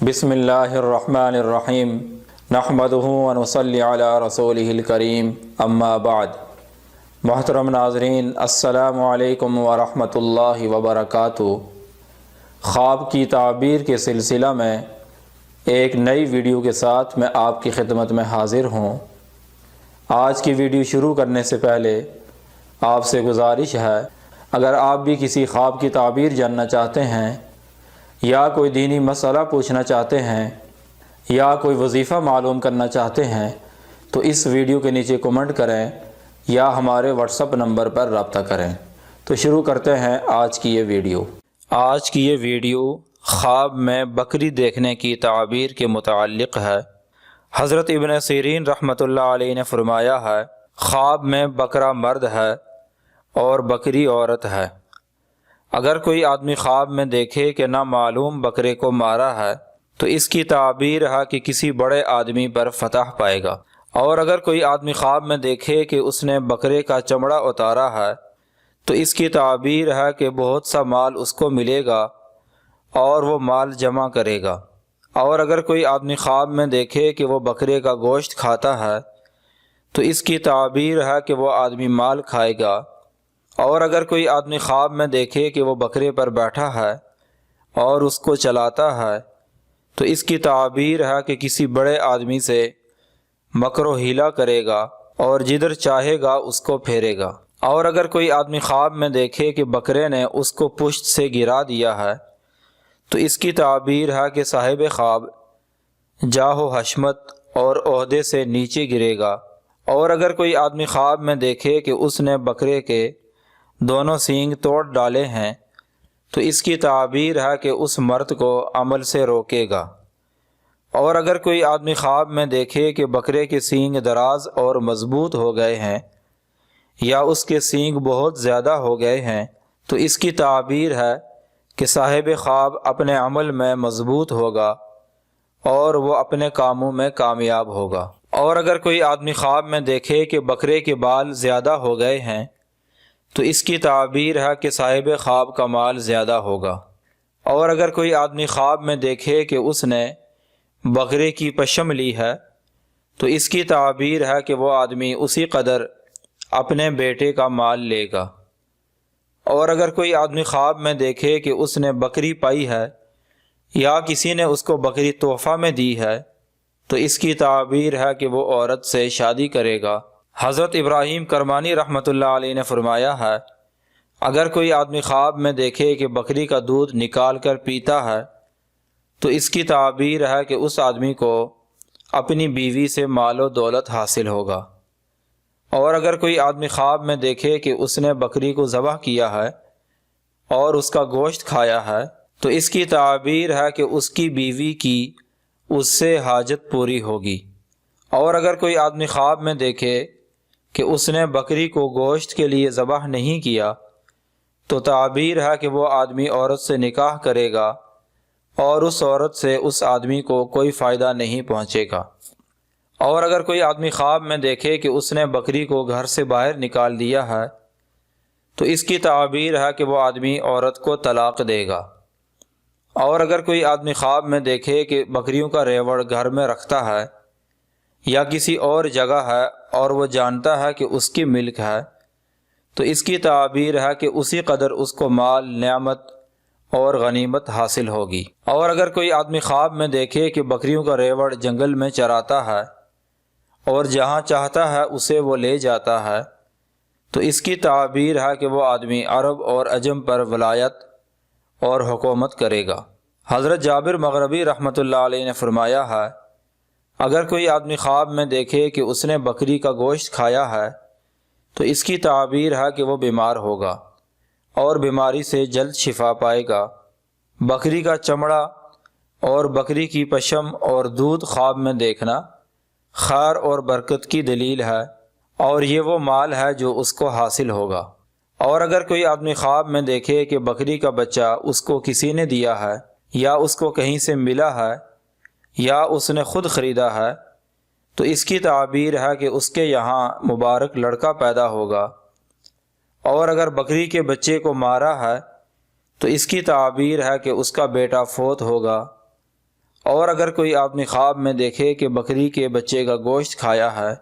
بسم اللہ الرحمن الرحیم نحمدہ ونصلی علی رسولہ الکریم اما بعد۔ محترم ناظرین، السلام علیکم ورحمۃ اللہ وبرکاتہ۔ خواب کی تعبیر کے سلسلہ میں ایک نئی ویڈیو کے ساتھ میں آپ کی خدمت میں حاضر ہوں۔ آج کی ویڈیو شروع کرنے سے پہلے آپ سے گزارش ہے، اگر آپ بھی کسی خواب کی تعبیر جاننا چاہتے ہیں یا کوئی دینی مسئلہ پوچھنا چاہتے ہیں یا کوئی وظیفہ معلوم کرنا چاہتے ہیں تو اس ویڈیو کے نیچے کمنٹ کریں یا ہمارے واٹس ایپ نمبر پر رابطہ کریں۔ تو شروع کرتے ہیں آج کی یہ ویڈیو۔ آج کی یہ ویڈیو خواب میں بکری دیکھنے کی تعبیر کے متعلق ہے۔ حضرت ابن سیرین رحمۃ اللہ علیہ نے فرمایا ہے، خواب میں بکرا مرد ہے اور بکری عورت ہے۔ اگر کوئی آدمی خواب میں دیکھے کہ نامعلوم بکرے کو مارا ہے تو اس کی تعبیر ہے کہ کسی بڑے آدمی پر فتح پائے گا، اور اگر کوئی آدمی خواب میں دیکھے کہ اس نے بکرے کا چمڑا اتارا ہے تو اس کی تعبیر ہے کہ بہت سا مال اس کو ملے گا اور وہ مال جمع کرے گا، اور اگر کوئی آدمی خواب میں دیکھے کہ وہ بکرے کا گوشت کھاتا ہے تو اس کی تعبیر ہے کہ وہ آدمی مال کھائے گا، اور اگر کوئی آدمی خواب میں دیکھے کہ وہ بکرے پر بیٹھا ہے اور اس کو چلاتا ہے تو اس کی تعبیر ہے کہ کسی بڑے آدمی سے مکر و حیلہ کرے گا اور جدھر چاہے گا اس کو پھیرے گا، اور اگر کوئی آدمی خواب میں دیکھے کہ بکرے نے اس کو پشت سے گرا دیا ہے تو اس کی تعبیر ہے کہ صاحب خواب جاہ و حشمت اور عہدے سے نیچے گرے گا، اور اگر کوئی آدمی خواب میں دیکھے کہ اس نے بکرے کے دونوں سینگ توڑ ڈالے ہیں تو اس کی تعبیر ہے کہ اس مرد کو عمل سے روکے گا، اور اگر کوئی آدمی خواب میں دیکھے کہ بکرے کے سینگ دراز اور مضبوط ہو گئے ہیں یا اس کے سینگ بہت زیادہ ہو گئے ہیں تو اس کی تعبیر ہے کہ صاحب خواب اپنے عمل میں مضبوط ہوگا اور وہ اپنے کاموں میں کامیاب ہوگا، اور اگر کوئی آدمی خواب میں دیکھے کہ بکرے کے بال زیادہ ہو گئے ہیں تو اس کی تعبیر ہے کہ صاحب خواب کا مال زیادہ ہوگا، اور اگر کوئی آدمی خواب میں دیکھے کہ اس نے بکرے کی پشم لی ہے تو اس کی تعبیر ہے کہ وہ آدمی اسی قدر اپنے بیٹے کا مال لے گا، اور اگر کوئی آدمی خواب میں دیکھے کہ اس نے بکری پائی ہے یا کسی نے اس کو بکری تحفہ میں دی ہے تو اس کی تعبیر ہے کہ وہ عورت سے شادی کرے گا۔ حضرت ابراہیم کرمانی رحمۃ اللہ علیہ نے فرمایا ہے، اگر کوئی آدمی خواب میں دیکھے کہ بکری کا دودھ نکال کر پیتا ہے تو اس کی تعبیر ہے کہ اس آدمی کو اپنی بیوی سے مال و دولت حاصل ہوگا، اور اگر کوئی آدمی خواب میں دیکھے کہ اس نے بکری کو ذبح کیا ہے اور اس کا گوشت کھایا ہے تو اس کی تعبیر ہے کہ اس کی بیوی کی اس سے حاجت پوری ہوگی، اور اگر کوئی آدمی خواب میں دیکھے کہ اس نے بکری کو گوشت کے لیے ذبح نہیں کیا تو تعبیر ہے کہ وہ آدمی عورت سے نکاح کرے گا اور اس عورت سے اس آدمی کو کوئی فائدہ نہیں پہنچے گا، اور اگر کوئی آدمی خواب میں دیکھے کہ اس نے بکری کو گھر سے باہر نکال دیا ہے تو اس کی تعبیر ہے کہ وہ آدمی عورت کو طلاق دے گا، اور اگر کوئی آدمی خواب میں دیکھے کہ بکریوں کا ریوڑ گھر میں رکھتا ہے یا کسی اور جگہ ہے اور وہ جانتا ہے کہ اس کی ملک ہے تو اس کی تعبیر ہے کہ اسی قدر اس کو مال، نعمت اور غنیمت حاصل ہوگی، اور اگر کوئی آدمی خواب میں دیکھے کہ بکریوں کا ریوڑ جنگل میں چراتا ہے اور جہاں چاہتا ہے اسے وہ لے جاتا ہے تو اس کی تعبیر ہے کہ وہ آدمی عرب اور عجم پر ولایت اور حکومت کرے گا۔ حضرت جابر مغربی رحمۃ اللہ علیہ نے فرمایا ہے، اگر کوئی آدمی خواب میں دیکھے کہ اس نے بکری کا گوشت کھایا ہے تو اس کی تعبیر ہے کہ وہ بیمار ہوگا اور بیماری سے جلد شفا پائے گا۔ بکری کا چمڑا اور بکری کی پشم اور دودھ خواب میں دیکھنا خیر اور برکت کی دلیل ہے، اور یہ وہ مال ہے جو اس کو حاصل ہوگا، اور اگر کوئی آدمی خواب میں دیکھے کہ بکری کا بچہ اس کو کسی نے دیا ہے یا اس کو کہیں سے ملا ہے یا اس نے خود خریدا ہے تو اس کی تعبیر ہے کہ اس کے یہاں مبارک لڑکا پیدا ہوگا، اور اگر بکری کے بچے کو مارا ہے تو اس کی تعبیر ہے کہ اس کا بیٹا فوت ہوگا، اور اگر کوئی آدمی خواب میں دیکھے کہ بکری کے بچے کا گوشت کھایا ہے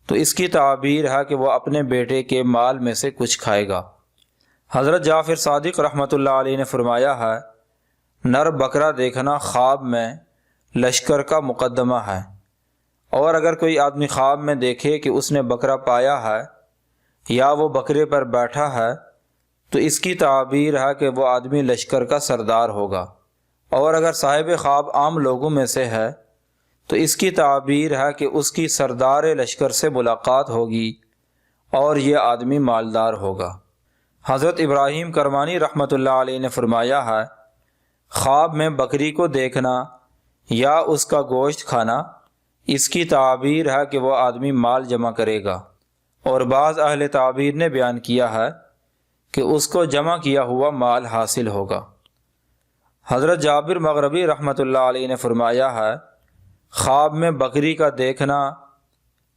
تو اس کی تعبیر ہے کہ وہ اپنے بیٹے کے مال میں سے کچھ کھائے گا۔ حضرت جعفر صادق رحمۃ اللہ علیہ نے فرمایا ہے، نر بکرا دیکھنا خواب میں لشکر کا مقدمہ ہے، اور اگر کوئی آدمی خواب میں دیکھے کہ اس نے بکرا پایا ہے یا وہ بکرے پر بیٹھا ہے تو اس کی تعبیر ہے کہ وہ آدمی لشکر کا سردار ہوگا، اور اگر صاحب خواب عام لوگوں میں سے ہے تو اس کی تعبیر ہے کہ اس کی سردار لشکر سے ملاقات ہوگی اور یہ آدمی مالدار ہوگا۔ حضرت ابراہیم کرمانی رحمۃ اللہ علیہ نے فرمایا ہے، خواب میں بکری کو دیکھنا یا اس کا گوشت کھانا اس کی تعبیر ہے کہ وہ آدمی مال جمع کرے گا، اور بعض اہل تعبیر نے بیان کیا ہے کہ اس کو جمع کیا ہوا مال حاصل ہوگا۔ حضرت جابر مغربی رحمۃ اللہ علیہ نے فرمایا ہے، خواب میں بکری کا دیکھنا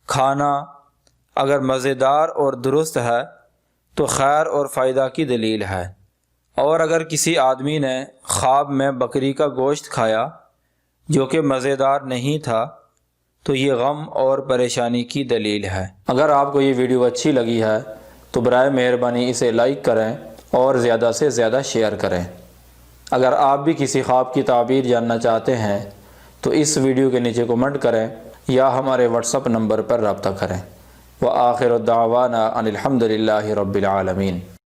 کھانا اگر مزیدار اور درست ہے تو خیر اور فائدہ کی دلیل ہے، اور اگر کسی آدمی نے خواب میں بکری کا گوشت کھایا جو کہ مزیدار نہیں تھا تو یہ غم اور پریشانی کی دلیل ہے۔ اگر آپ کو یہ ویڈیو اچھی لگی ہے تو برائے مہربانی اسے لائک کریں اور زیادہ سے زیادہ شیئر کریں۔ اگر آپ بھی کسی خواب کی تعبیر جاننا چاہتے ہیں تو اس ویڈیو کے نیچے کمنٹ کریں یا ہمارے واٹس ایپ نمبر پر رابطہ کریں۔ وآخر دعوانا ان الحمد للہ رب العالمین۔